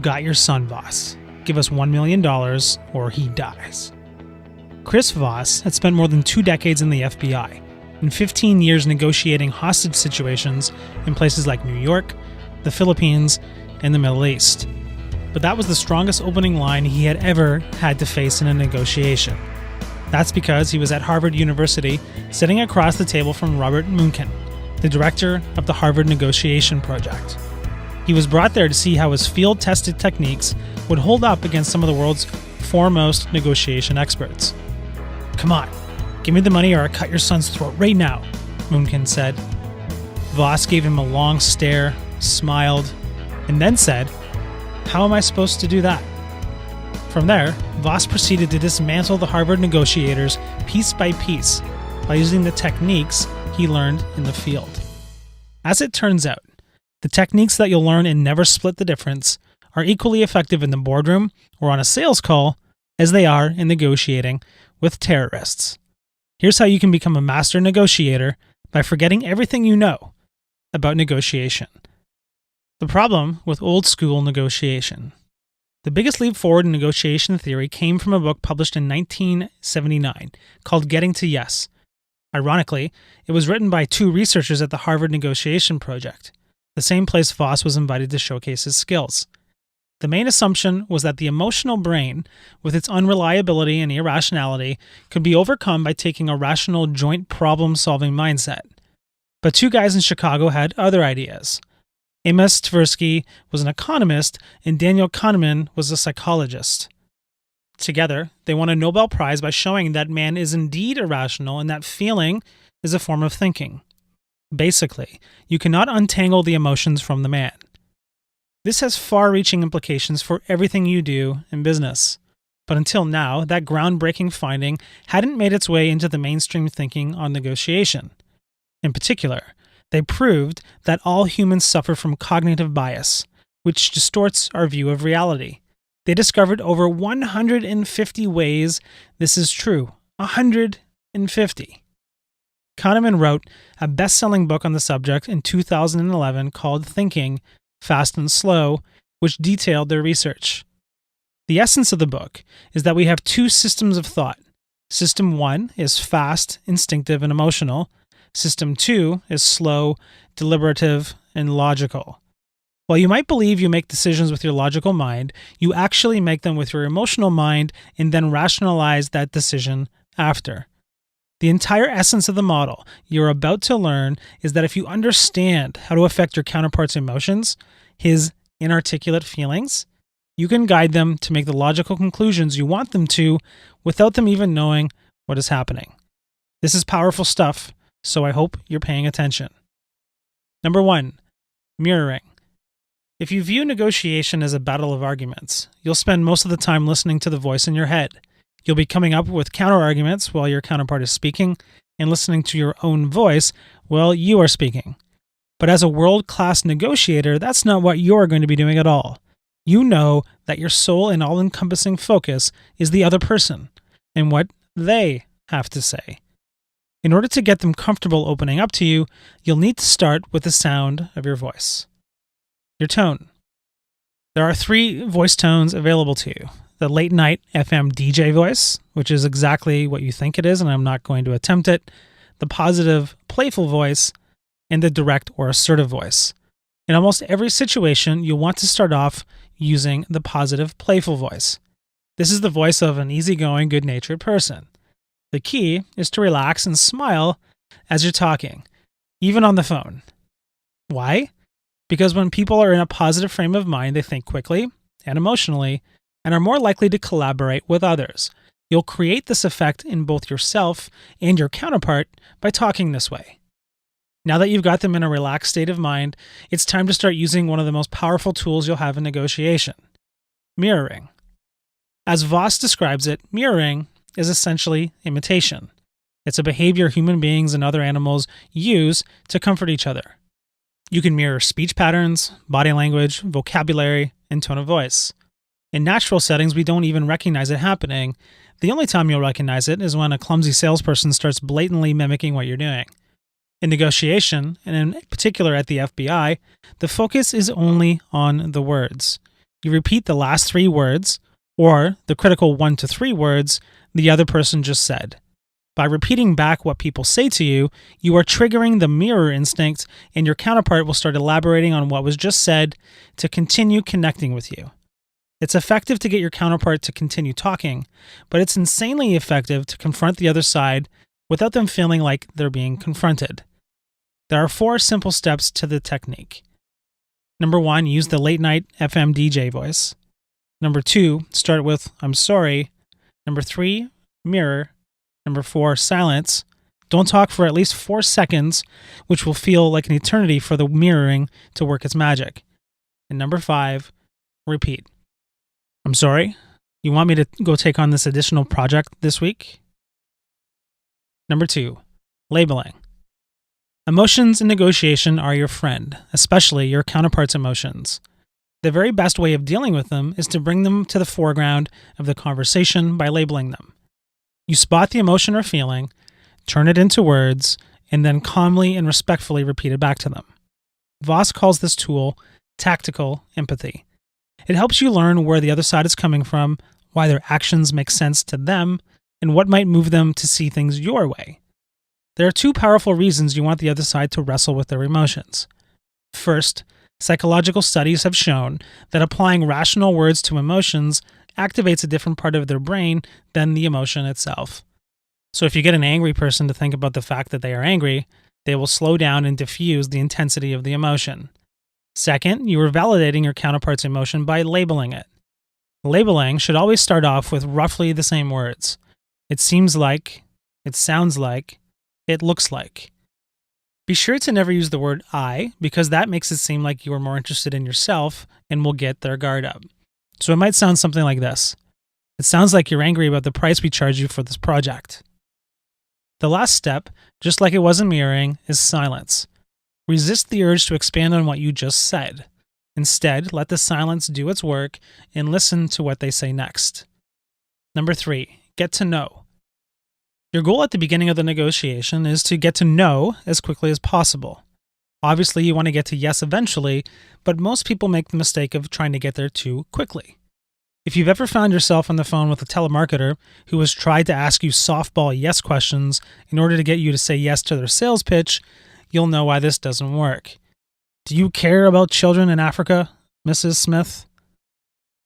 got your son, Voss. Give us $1 million or he dies. Chris Voss had spent more than 2 decades in the FBI and 15 years negotiating hostage situations in places like New York, the Philippines, and the Middle East. But that was the strongest opening line he had ever had to face in a negotiation. That's because he was at Harvard University sitting across the table from Robert Munchen, the director of the Harvard Negotiation Project. He was brought there to see how his field-tested techniques would hold up against some of the world's foremost negotiation experts. "Come on, give me the money or I'll cut your son's throat right now," Munchen said. Voss gave him a long stare, smiled, and then said, "How am I supposed to do that?" From there, Voss proceeded to dismantle the Harvard negotiators piece by piece by using the techniques he learned in the field. As it turns out, the techniques that you'll learn in Never Split the Difference are equally effective in the boardroom or on a sales call as they are in negotiating with terrorists. Here's how you can become a master negotiator by forgetting everything you know about negotiation. The problem with old school negotiation. The biggest leap forward in negotiation theory came from a book published in 1979 called Getting to Yes. Ironically, it was written by 2 researchers at the Harvard Negotiation Project, the same place Voss was invited to showcase his skills. The main assumption was that the emotional brain, with its unreliability and irrationality, could be overcome by taking a rational joint problem-solving mindset. But 2 guys in Chicago had other ideas. Amos Tversky was an economist and Daniel Kahneman was a psychologist. Together, they won a Nobel Prize by showing that man is indeed irrational and that feeling is a form of thinking. Basically, you cannot untangle the emotions from the man. This has far-reaching implications for everything you do in business. But until now, that groundbreaking finding hadn't made its way into the mainstream thinking on negotiation. In particular, they proved that all humans suffer from cognitive bias, which distorts our view of reality. They discovered over 150 ways this is true. 150. Kahneman wrote a best-selling book on the subject in 2011 called Thinking, Fast and Slow, which detailed their research. The essence of the book is that we have 2 systems of thought. System 1 is fast, instinctive, and emotional. System 2 is slow, deliberative, and logical. While you might believe you make decisions with your logical mind, you actually make them with your emotional mind and then rationalize that decision after. The entire essence of the model you're about to learn is that if you understand how to affect your counterpart's emotions, his inarticulate feelings, you can guide them to make the logical conclusions you want them to without them even knowing what is happening. This is powerful stuff, so I hope you're paying attention. Number 1, mirroring. If you view negotiation as a battle of arguments, you'll spend most of the time listening to the voice in your head. You'll be coming up with counter-arguments while your counterpart is speaking and listening to your own voice while you are speaking. But as a world-class negotiator, that's not what you're going to be doing at all. You know that your sole and all-encompassing focus is the other person and what they have to say. In order to get them comfortable opening up to you, you'll need to start with the sound of your voice. Your tone. There are 3 voice tones available to you. The late night FM DJ voice, which is exactly what you think it is, and I'm not going to attempt it. The positive, playful voice, and the direct or assertive voice. In almost every situation, you'll want to start off using the positive, playful voice. This is the voice of an easygoing, good-natured person. The key is to relax and smile as you're talking, even on the phone. Why? Because when people are in a positive frame of mind, they think quickly and emotionally and are more likely to collaborate with others. You'll create this effect in both yourself and your counterpart by talking this way. Now that you've got them in a relaxed state of mind, it's time to start using one of the most powerful tools you'll have in negotiation: mirroring. As Voss describes it, mirroring is essentially imitation. It's a behavior human beings and other animals use to comfort each other. You can mirror speech patterns, body language, vocabulary, and tone of voice. In natural settings, we don't even recognize it happening. The only time you'll recognize it is when a clumsy salesperson starts blatantly mimicking what you're doing. In negotiation, and in particular at the FBI, the focus is only on the words. You repeat the last 3 words, or the critical 1 to 3 words the other person just said. By repeating back what people say to you, you are triggering the mirror instinct, and your counterpart will start elaborating on what was just said to continue connecting with you. It's effective to get your counterpart to continue talking, but it's insanely effective to confront the other side without them feeling like they're being confronted. There are 4 simple steps to the technique. Number 1, use the late night FM DJ voice. Number 2, start with "I'm sorry." Number 3, mirror. Number 4, silence. Don't talk for at least 4 seconds, which will feel like an eternity for the mirroring to work its magic. And number 5, repeat. "I'm sorry, you want me to go take on this additional project this week?" Number 2, labeling. Emotions in negotiation are your friend, especially your counterpart's emotions. The very best way of dealing with them is to bring them to the foreground of the conversation by labeling them. You spot the emotion or feeling, turn it into words, and then calmly and respectfully repeat it back to them. Voss calls this tool tactical empathy. It helps you learn where the other side is coming from, why their actions make sense to them, and what might move them to see things your way. There are 2 powerful reasons you want the other side to wrestle with their emotions. First, psychological studies have shown that applying rational words to emotions activates a different part of their brain than the emotion itself. So if you get an angry person to think about the fact that they are angry, they will slow down and diffuse the intensity of the emotion. Second, you are validating your counterpart's emotion by labeling it. Labeling should always start off with roughly the same words. It seems like, it sounds like, it looks like. Be sure to never use the word "I," because that makes it seem like you are more interested in yourself and will get their guard up. So it might sound something like this. "It sounds like you're angry about the price we charge you for this project." The last step, just like it was in mirroring, is silence. Resist the urge to expand on what you just said. Instead, let the silence do its work and listen to what they say next. Number 3, get to know. Your goal at the beginning of the negotiation is to get to know as quickly as possible. Obviously, you want to get to yes eventually, but most people make the mistake of trying to get there too quickly. If you've ever found yourself on the phone with a telemarketer who has tried to ask you softball yes questions in order to get you to say yes to their sales pitch, you'll know why this doesn't work. Do you care about children in Africa, Mrs. Smith?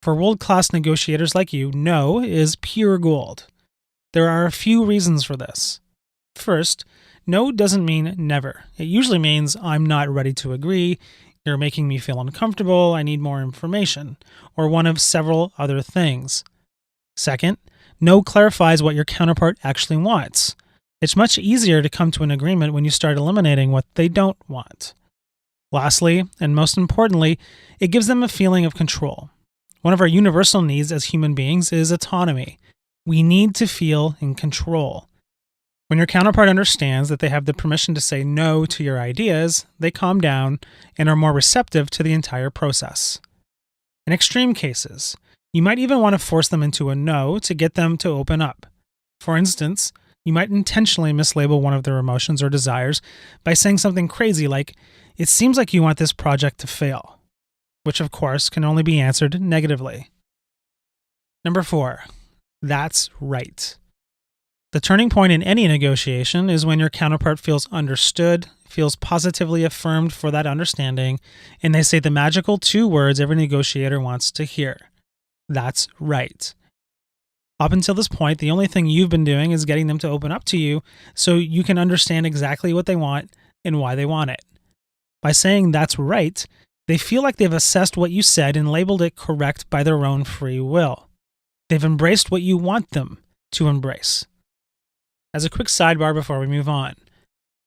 For world-class negotiators like you, no is pure gold. There are a few reasons for this. First, no doesn't mean never. It usually means "I'm not ready to agree," "You're making me feel uncomfortable," "I need more information," or one of several other things. Second, no clarifies what your counterpart actually wants. It's much easier to come to an agreement when you start eliminating what they don't want. Lastly, and most importantly, it gives them a feeling of control. One of our universal needs as human beings is autonomy. We need to feel in control. When your counterpart understands that they have the permission to say no to your ideas, they calm down and are more receptive to the entire process. In extreme cases, you might even want to force them into a no to get them to open up. For instance, you might intentionally mislabel one of their emotions or desires by saying something crazy like, "It seems like you want this project to fail," which of course can only be answered negatively. Number 4, that's right. The turning point in any negotiation is when your counterpart feels understood, feels positively affirmed for that understanding, and they say the magical 2 words every negotiator wants to hear. That's right. Up until this point, the only thing you've been doing is getting them to open up to you so you can understand exactly what they want and why they want it. By saying "that's right," they feel like they've assessed what you said and labeled it correct by their own free will. They've embraced what you want them to embrace. As a quick sidebar before we move on,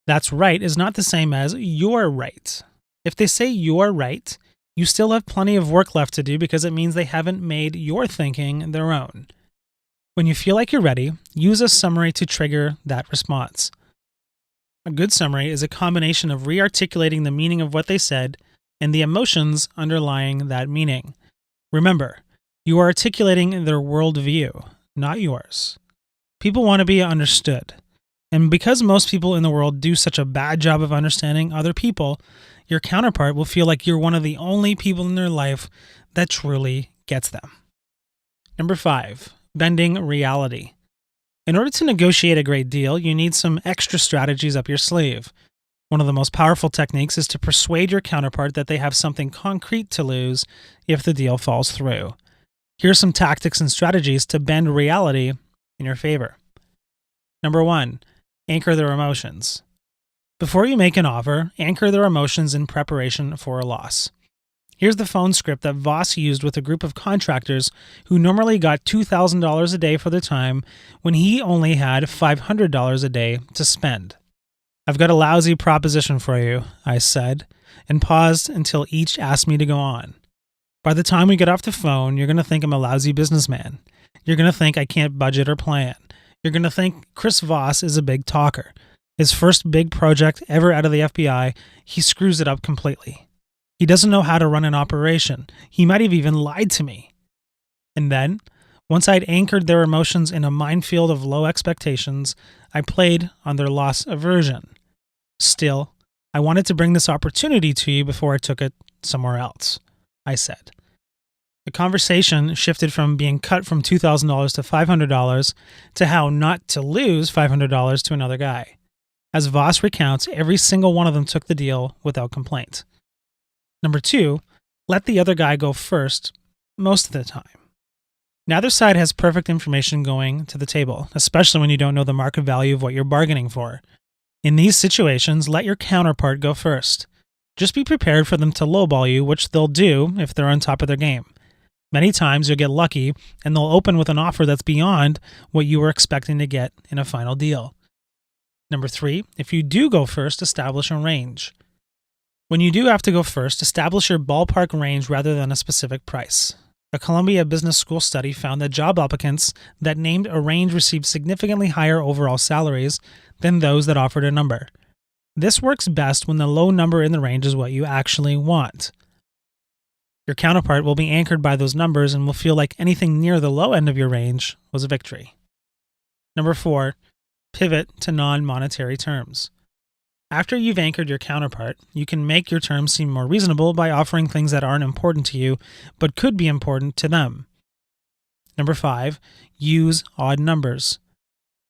"that's right" is not the same as "you're right." If they say "you're right," you still have plenty of work left to do because it means they haven't made your thinking their own. When you feel like you're ready, use a summary to trigger that response. A good summary is a combination of re-articulating the meaning of what they said and the emotions underlying that meaning. Remember, you are articulating their worldview, not yours. People want to be understood. And because most people in the world do such a bad job of understanding other people, your counterpart will feel like you're one of the only people in their life that truly gets them. Number 5, bending reality. In order to negotiate a great deal, you need some extra strategies up your sleeve. One of the most powerful techniques is to persuade your counterpart that they have something concrete to lose if the deal falls through. Here are some tactics and strategies to bend reality in your favor. Number 1, anchor their emotions. Before you make an offer, anchor their emotions in preparation for a loss. Here's the phone script that Voss used with a group of contractors who normally got $2,000 a day for their time when he only had $500 a day to spend. "I've got a lousy proposition for you," I said, and paused until each asked me to go on. "By the time we get off the phone, you're going to think I'm a lousy businessman. You're going to think I can't budget or plan. You're going to think Chris Voss is a big talker. His first big project ever out of the FBI, he screws it up completely. He doesn't know how to run an operation. He might have even lied to me." And then, once I'd anchored their emotions in a minefield of low expectations, I played on their loss aversion. "Still, I wanted to bring this opportunity to you before I took it somewhere else," I said. The conversation shifted from being cut from $2,000 to $500 to how not to lose $500 to another guy. As Voss recounts, every single one of them took the deal without complaint. Number 2, let the other guy go first most of the time. Neither side has perfect information going to the table, especially when you don't know the market value of what you're bargaining for. In these situations, let your counterpart go first. Just be prepared for them to lowball you, which they'll do if they're on top of their game. Many times you'll get lucky and they'll open with an offer that's beyond what you were expecting to get in a final deal. Number 3, if you do go first, establish a range. When you do have to go first, establish your ballpark range rather than a specific price. A Columbia Business School study found that job applicants that named a range received significantly higher overall salaries than those that offered a number. This works best when the low number in the range is what you actually want. Your counterpart will be anchored by those numbers and will feel like anything near the low end of your range was a victory. Number 4, pivot to non-monetary terms. After you've anchored your counterpart, you can make your terms seem more reasonable by offering things that aren't important to you, but could be important to them. Number 5, use odd numbers.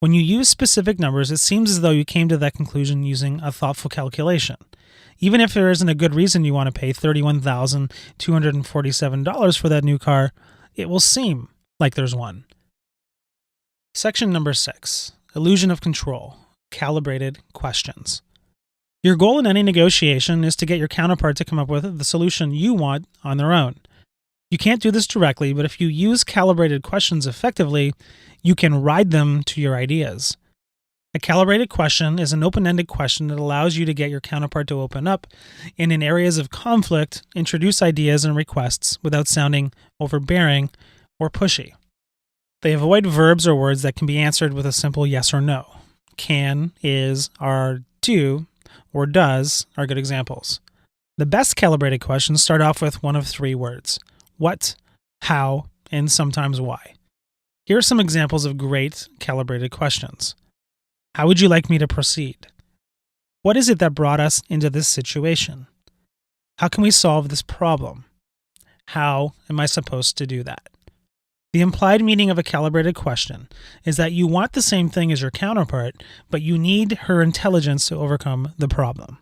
When you use specific numbers, it seems as though you came to that conclusion using a thoughtful calculation. Even if there isn't a good reason you want to pay $31,247 for that new car, it will seem like there's one. Section number 6, illusion of control, calibrated questions. Your goal in any negotiation is to get your counterpart to come up with the solution you want on their own. You can't do this directly, but if you use calibrated questions effectively, you can ride them to your ideas. A calibrated question is an open-ended question that allows you to get your counterpart to open up and in areas of conflict, introduce ideas and requests without sounding overbearing or pushy. They avoid verbs or words that can be answered with a simple yes or no. Can, is, are, do, or does are good examples. The best calibrated questions start off with one of 3 words: what, how, and sometimes why. Here are some examples of great calibrated questions. How would you like me to proceed? What is it that brought us into this situation? How can we solve this problem? How am I supposed to do that? The implied meaning of a calibrated question is that you want the same thing as your counterpart, but you need her intelligence to overcome the problem.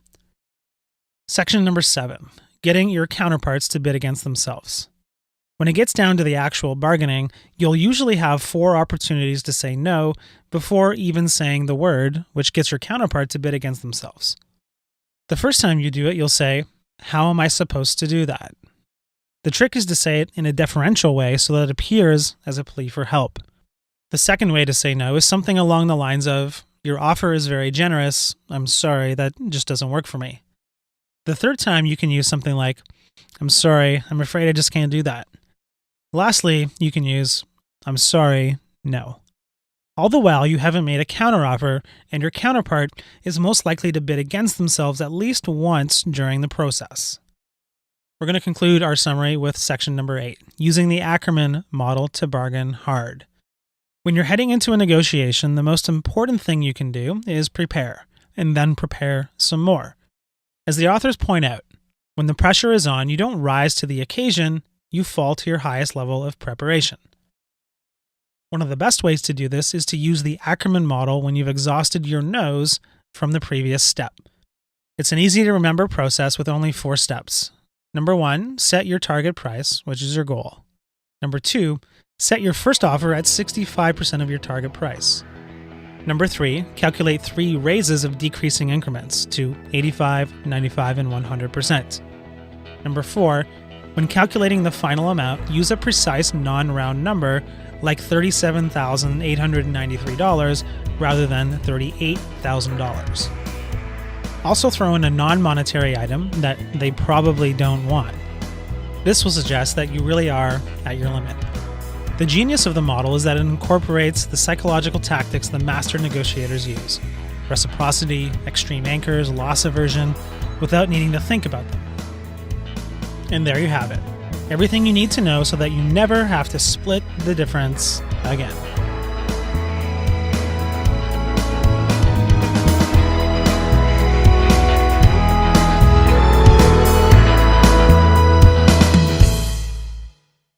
Section number 7, getting your counterparts to bid against themselves. When it gets down to the actual bargaining, you'll usually have 4 opportunities to say no before even saying the word, which gets your counterpart to bid against themselves. The first time you do it, you'll say, "How am I supposed to do that?" The trick is to say it in a deferential way so that it appears as a plea for help. The second way to say no is something along the lines of, "Your offer is very generous. I'm sorry, that just doesn't work for me." The third time you can use something like, "I'm sorry, I'm afraid I just can't do that." Lastly, you can use, "I'm sorry, no." All the while, you haven't made a counteroffer, and your counterpart is most likely to bid against themselves at least once during the process. We're going to conclude our summary with section number 8, using the Ackerman model to bargain hard. When you're heading into a negotiation, the most important thing you can do is prepare, and then prepare some more. As the authors point out, when the pressure is on, you don't rise to the occasion, you fall to your highest level of preparation. One of the best ways to do this is to use the Ackerman model when you've exhausted your no's from the previous step. It's an easy to remember process with only 4 steps. Number 1, set your target price, which is your goal. Number 2, set your first offer at 65% of your target price. Number 3, calculate 3 raises of decreasing increments to 85, 95, and 100%. Number 4, when calculating the final amount, use a precise non-round number like $37,893 rather than $38,000. Also throw in a non-monetary item that they probably don't want. This will suggest that you really are at your limit. The genius of the model is that it incorporates the psychological tactics the master negotiators use: reciprocity, extreme anchors, loss aversion, without needing to think about them. And there you have it. Everything you need to know so that you never have to split the difference again.